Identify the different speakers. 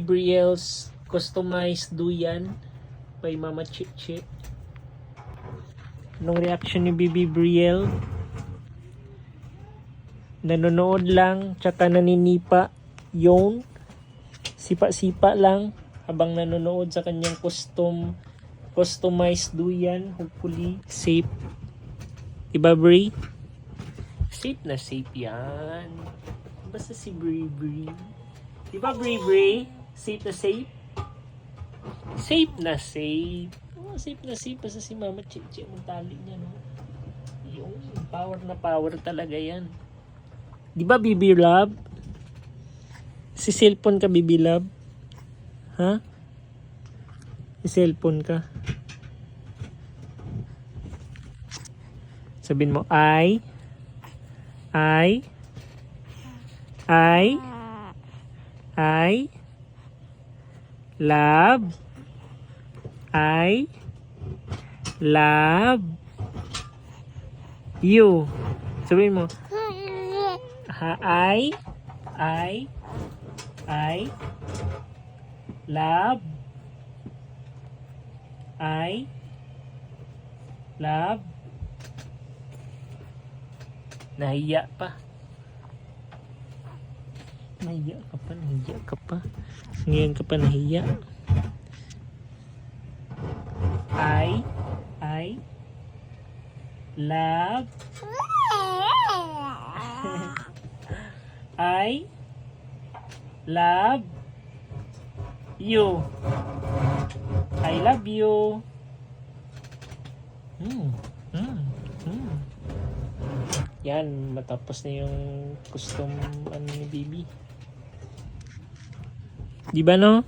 Speaker 1: Brielle's customized duyan by Mama Chichi. Anong reaction ni Bibi Brielle? Nanonood lang, tsaka naninipa yung sipa-sipa lang habang nanonood sa kanyang customized duyan. Hopefully safe. Diba, Bri? Safe na safe yan. Basta si Bri. Diba, Bri? Safe na safe? Safe na safe. Oh, safe na safe. Basta si Mama Chichi ang tali niya, no? Yung power na power talaga yan. Diba, Bibi Love? Si cellphone ka, Bibi Love? Ha? Si cellphone ka? Sabihin mo, I love you. Sabihin mo, I love nahiya pa. Nahiya ka pa. Ngayon ka pa nahiya. I love I love you. I love you. Yan, matapos na yung custom ni Bibi. Di ba, no?